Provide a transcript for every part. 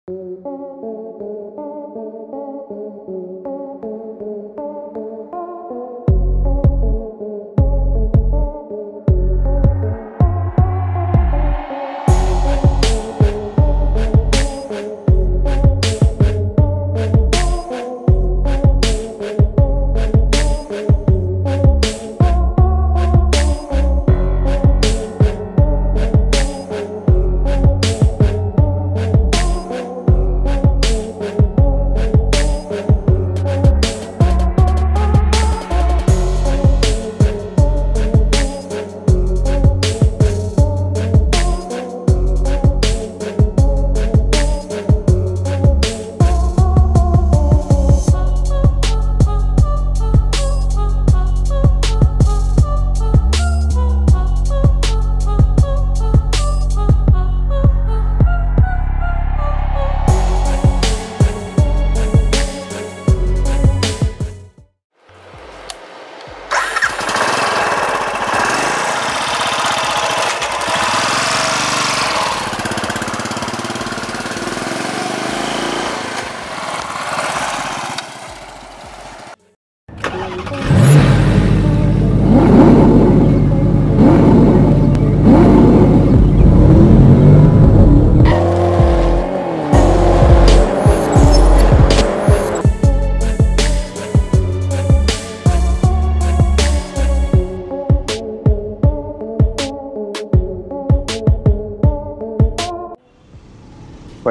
So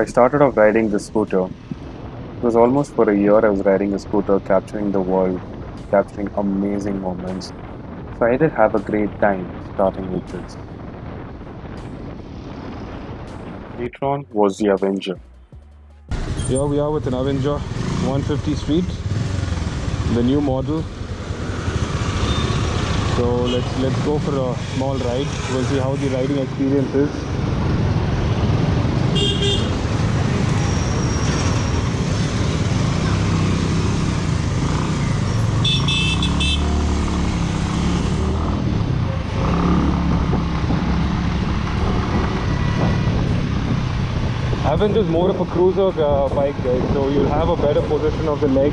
I started off riding the scooter. It was almost for a year I was riding a scooter, capturing the world, capturing amazing moments. So I did have a great time starting with this. e-tron was the Avenger. Here we are with an Avenger 150 Street, the new model. So let's go for a small ride. We'll see how the riding experience is. Avenger is more of a cruiser bike, guys, so you'll have a better position of the leg.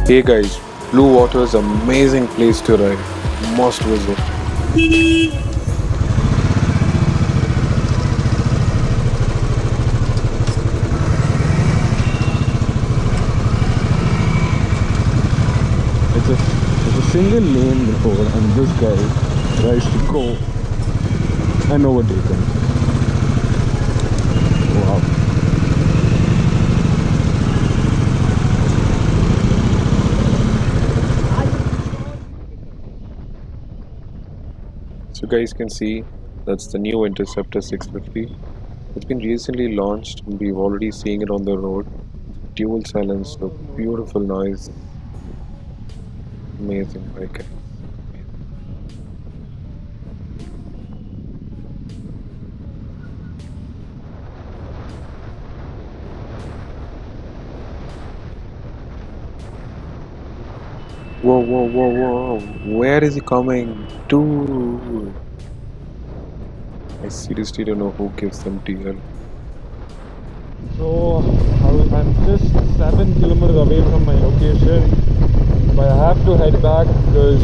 Hey guys, Blue Water is an amazing place to ride. Must visit. It's a single lane road, and this guy tries to go and overtake him. Wow. So guys can see that's the new Interceptor 650. It's been recently launched and we've already seen it on the road. Dual silence, the beautiful noise. Amazing bike. Whoa, whoa, whoa, whoa. Where is he coming to? I seriously don't know who gives them TL. So I'm just 7 kilometers away from my location, but I have to head back because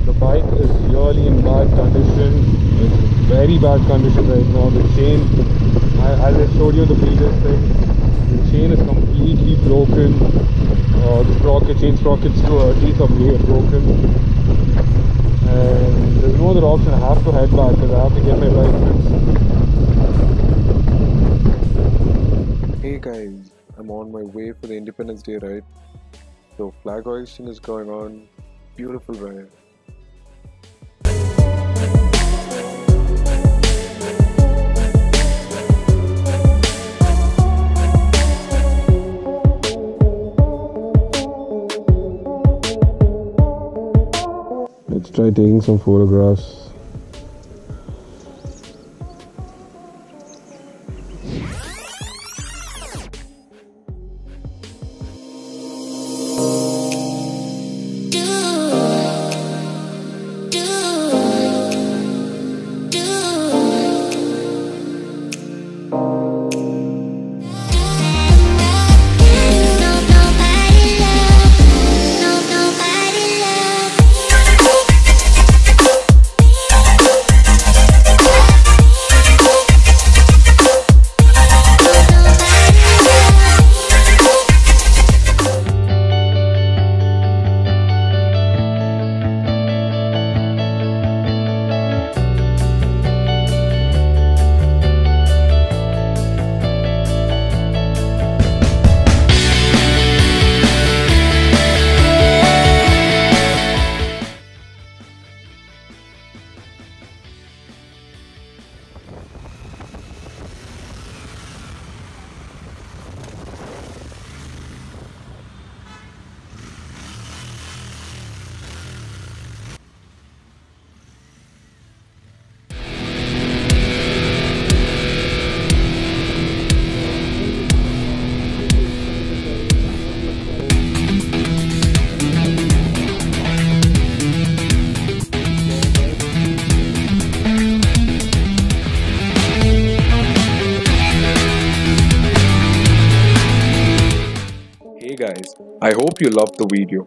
the bike is really in bad condition. It's very bad condition right now. The chain, as I showed you the previous thing, the chain is completely broken. The sprocket, chain sprockets teeth are broken, and there's no other option. I have to head back because I have to get my bike fixed. Hey guys, I'm on my way for the Independence Day ride. So flag hoisting is going on. Beautiful ride. Let's try taking some photographs. I hope you loved the video.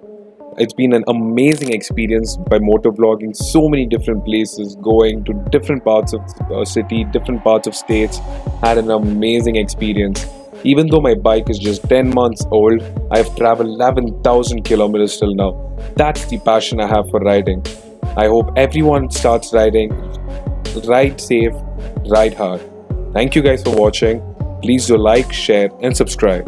It's been an amazing experience by motovlogging so many different places, going to different parts of city, different parts of states. Had an amazing experience. Even though my bike is just 10 months old, I have traveled 11,000 kilometers till now. That's the passion I have for riding. I hope everyone starts riding. Ride safe, ride hard. Thank you guys for watching. Please do like, share and subscribe.